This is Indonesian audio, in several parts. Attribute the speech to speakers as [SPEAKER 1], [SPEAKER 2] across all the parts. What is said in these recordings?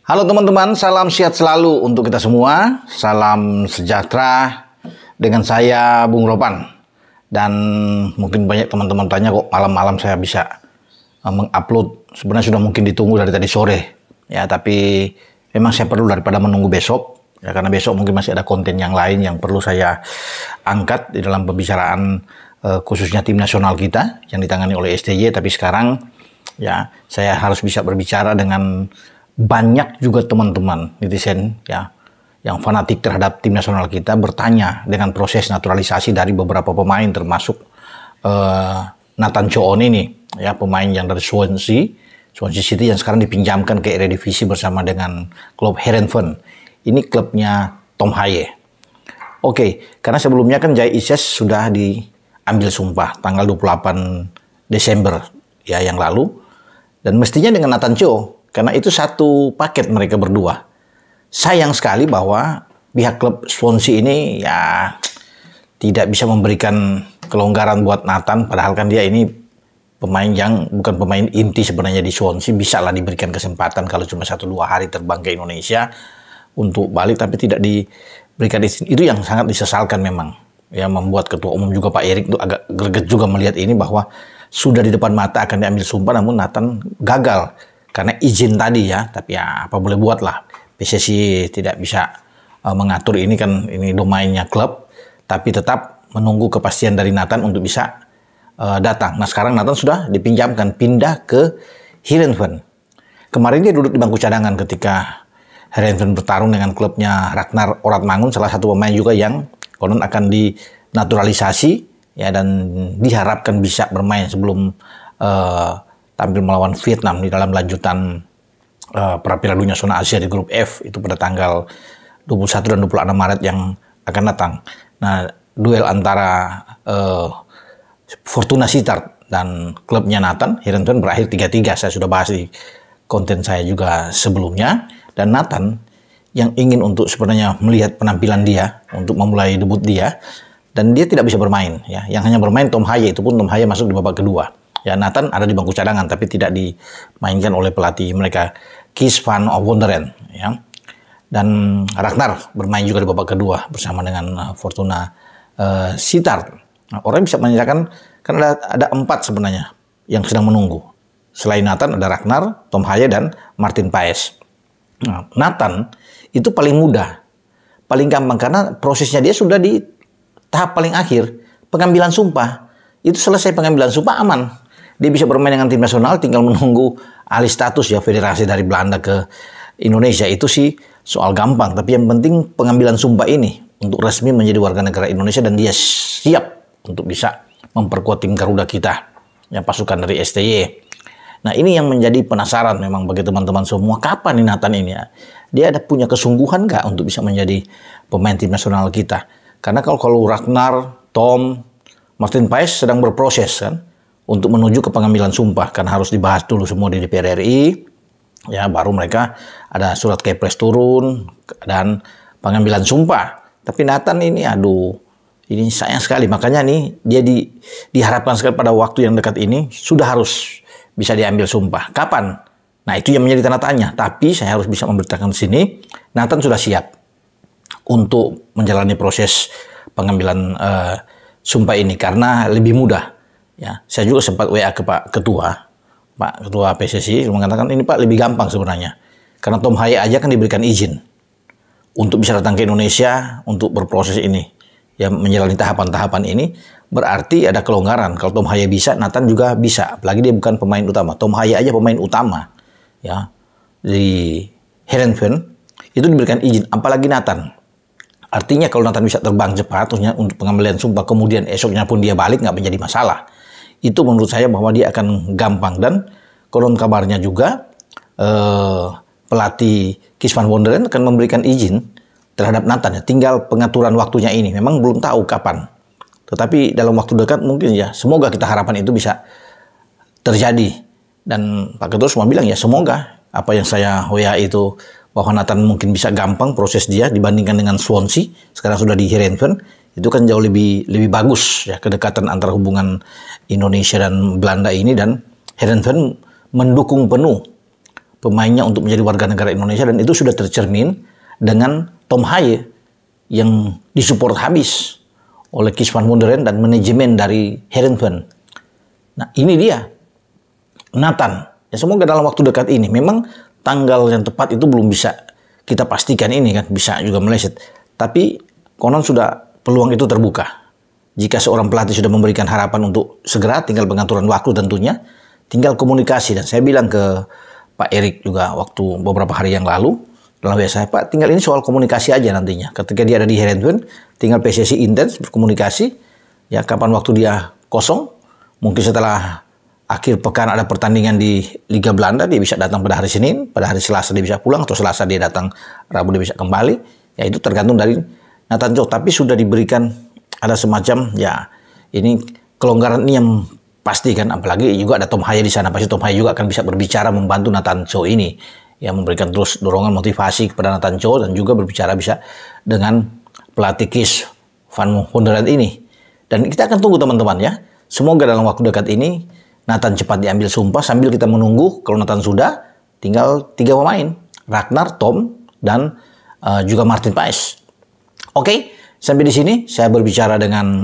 [SPEAKER 1] Halo teman-teman, salam sehat selalu untuk kita semua. Salam sejahtera dengan saya Bung Ropan. Dan mungkin banyak teman-teman tanya kok malam-malam saya bisa mengupload. Sebenarnya sudah mungkin ditunggu dari tadi sore. Ya, tapi memang saya perlu daripada menunggu besok. Ya, karena besok mungkin masih ada konten yang lain yang perlu saya angkat di dalam pembicaraan khususnya tim nasional kita yang ditangani oleh STY. Tapi sekarang ya saya harus bisa berbicara dengan banyak juga teman-teman netizen ya yang fanatik terhadap tim nasional kita bertanya dengan proses naturalisasi dari beberapa pemain termasuk Nathan Choon ini ya, pemain yang dari Swansea City yang sekarang dipinjamkan ke Eredivisie bersama dengan klub Heerenveen. Ini klubnya Tom Haye. Oke, karena sebelumnya kan Jai Ises sudah diambil sumpah tanggal 28 Desember ya yang lalu, dan mestinya dengan Nathan Choon karena itu satu paket mereka berdua. Sayang sekali bahwa pihak klub Swansea ini ya tidak bisa memberikan kelonggaran buat Nathan, padahal kan dia ini pemain yang bukan pemain inti sebenarnya di Swansea. Bisa lah diberikan kesempatan kalau cuma 1-2 hari terbang ke Indonesia untuk balik, tapi tidak diberikan izin. Itu yang sangat disesalkan memang. Ya, membuat ketua umum juga Pak Erik itu agak greget juga melihat ini, bahwa sudah di depan mata akan diambil sumpah namun Nathan gagal karena izin tadi ya. Tapi ya apa boleh buat lah, PSSI tidak bisa mengatur ini, kan ini domainnya klub, tapi tetap menunggu kepastian dari Nathan untuk bisa datang. Nah sekarang Nathan sudah dipinjamkan pindah ke Heerenveen. Kemarin dia duduk di bangku cadangan ketika Heerenveen bertarung dengan klubnya Ragnar Oratmangun, salah satu pemain juga yang konon akan dinaturalisasi ya, dan diharapkan bisa bermain sebelum tampil melawan Vietnam di dalam lanjutan pra Piala Dunia Zona Asia di grup F itu pada tanggal 21 dan 26 Maret yang akan datang. Nah, duel antara Fortuna Sittard dan klubnya Nathan Heerenveen berakhir 3-3. Saya sudah bahas di konten saya juga sebelumnya, dan Nathan yang ingin untuk sebenarnya melihat penampilan dia untuk memulai debut dia, dan dia tidak bisa bermain ya. Yang hanya bermain Tom Haye, itu pun Tom Haye masuk di babak kedua. Ya, Nathan ada di bangku cadangan tapi tidak dimainkan oleh pelatih mereka Kees van Wonderen ya. Dan Ragnar bermain juga di babak kedua bersama dengan Fortuna Sittard. Nah, orang bisa menanyakan kan ada 4 sebenarnya yang sedang menunggu. Selain Nathan ada Ragnar, Tom Haye dan Martin Paes. Nah, Nathan itu paling mudah, paling gampang karena prosesnya dia sudah di tahap paling akhir, pengambilan sumpah. Itu selesai pengambilan sumpah aman. Dia bisa bermain dengan tim nasional, tinggal menunggu alih status ya federasi dari Belanda ke Indonesia. Itu sih soal gampang, tapi yang penting pengambilan sumpah ini untuk resmi menjadi warga negara Indonesia, dan dia siap untuk bisa memperkuat tim Garuda kita, yang pasukan dari STY. Nah ini yang menjadi penasaran memang bagi teman-teman semua, kapan nih Nathan ini ya? Dia ada punya kesungguhan nggak untuk bisa menjadi pemain tim nasional kita? Karena kalau Ragnar, Tom, Martin Paes sedang berproses kan untuk menuju ke pengambilan sumpah, kan harus dibahas dulu semua di DPR RI ya, baru mereka ada surat kepres turun dan pengambilan sumpah. Tapi Nathan ini aduh, ini sayang sekali, makanya nih dia diharapkan sekali pada waktu yang dekat ini sudah harus bisa diambil sumpah. Kapan? Nah itu yang menjadi tanda tanya. Tapi saya harus bisa memberitakan di sini, Nathan sudah siap untuk menjalani proses pengambilan sumpah ini karena lebih mudah. Ya, saya juga sempat WA ke Pak Ketua PSSI mengatakan ini Pak lebih gampang sebenarnya. Karena Tom Haye aja kan diberikan izin untuk bisa datang ke Indonesia untuk berproses ini. Ya, menjalani tahapan-tahapan ini berarti ada kelonggaran. Kalau Tom Haye bisa, Nathan juga bisa. Apalagi dia bukan pemain utama. Tom Haye aja pemain utama ya di Heerenveen itu diberikan izin, apalagi Nathan. Artinya kalau Nathan bisa terbang cepat terusnya untuk pengambilan sumpah, kemudian esoknya pun dia balik, nggak menjadi masalah. Itu menurut saya bahwa dia akan gampang. Dan konon kabarnya juga pelatih Kees van Wonderen akan memberikan izin terhadap Nathan ya. Tinggal pengaturan waktunya ini memang belum tahu kapan. Tetapi dalam waktu dekat mungkin ya, semoga kita harapan itu bisa terjadi. Dan Pak Ketua semua bilang ya semoga apa yang saya WA itu, bahwa Nathan mungkin bisa gampang proses dia dibandingkan dengan Swansea, sekarang sudah di Heerenveen, itu kan jauh lebih bagus ya kedekatan antara hubungan Indonesia dan Belanda ini, dan Heerenveen mendukung penuh pemainnya untuk menjadi warga negara Indonesia, dan itu sudah tercermin dengan Tom Haye yang disupport habis oleh Kees van Wonderen dan manajemen dari Heerenveen. Nah, ini dia Nathan. Ya, semoga dalam waktu dekat ini, memang tanggal yang tepat itu belum bisa kita pastikan ini kan, bisa juga meleset. Tapi konon sudah peluang itu terbuka. Jika seorang pelatih sudah memberikan harapan untuk segera, tinggal pengaturan waktu tentunya, tinggal komunikasi. Dan saya bilang ke Pak Erik juga waktu beberapa hari yang lalu, dalam biasa, Pak, tinggal ini soal komunikasi aja nantinya. Ketika dia ada di Heerenveen, tinggal PSSI intens berkomunikasi, ya kapan waktu dia kosong, mungkin setelah akhir pekan ada pertandingan di Liga Belanda, dia bisa datang pada hari Senin, pada hari Selasa dia bisa pulang, atau Selasa dia datang, Rabu dia bisa kembali. Ya itu tergantung dari Nathan Chow. Tapi sudah diberikan ada semacam, ya ini kelonggaran ini yang pasti kan, apalagi juga ada Tom Haye di sana. Pasti Tom Haye juga akan bisa berbicara membantu Nathan Chow ini, ya memberikan terus dorongan motivasi kepada Nathan Chow, dan juga berbicara bisa dengan pelatih Kees van Wonderen ini. Dan kita akan tunggu teman-teman ya. Semoga dalam waktu dekat ini Nathan cepat diambil sumpah, sambil kita menunggu kalau Nathan sudah, tinggal 3 pemain, Ragnar, Tom, dan juga Martin Paes. Oke, sampai di sini saya berbicara dengan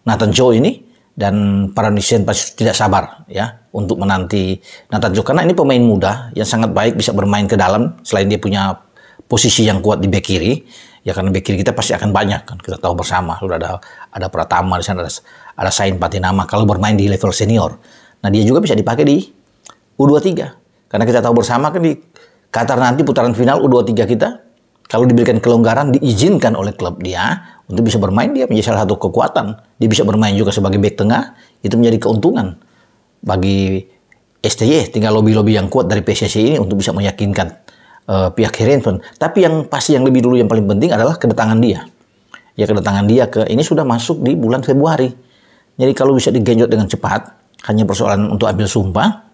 [SPEAKER 1] Nathan Chow ini, dan para netizen pasti tidak sabar ya untuk menanti Nathan Chow, karena ini pemain muda yang sangat baik, bisa bermain ke dalam. Selain dia punya posisi yang kuat di bek kiri, ya karena bek kiri kita pasti akan banyak kan, kita tahu bersama sudah ada Pratama di sana, ada Sain Patinama kalau bermain di level senior. Nah, dia juga bisa dipakai di U23 karena kita tahu bersama kan di Qatar nanti putaran final U23 kita, kalau diberikan kelonggaran, diizinkan oleh klub dia untuk bisa bermain, dia menjadi salah satu kekuatan. Dia bisa bermain juga sebagai bek tengah, itu menjadi keuntungan bagi STY. Tinggal lobby-lobby yang kuat dari PSSI ini untuk bisa meyakinkan pihak Heerenveen. Tapi yang pasti, yang lebih dulu, yang paling penting adalah kedatangan dia. Ya, kedatangan dia ini sudah masuk di bulan Februari. Jadi kalau bisa digenjot dengan cepat, hanya persoalan untuk ambil sumpah,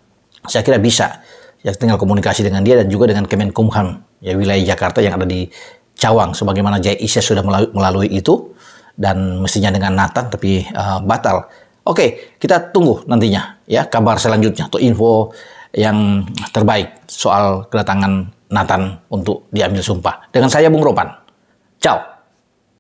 [SPEAKER 1] saya kira bisa. Ya, tinggal komunikasi dengan dia dan juga dengan Kemenkumham, ya wilayah Jakarta yang ada di Cawang, sebagaimana Jai Isya sudah melalui itu, dan mestinya dengan Nathan, tapi batal. Oke, kita tunggu nantinya ya kabar selanjutnya atau info yang terbaik soal kedatangan Nathan untuk diambil sumpah. Dengan saya Bung Ropan. Ciao.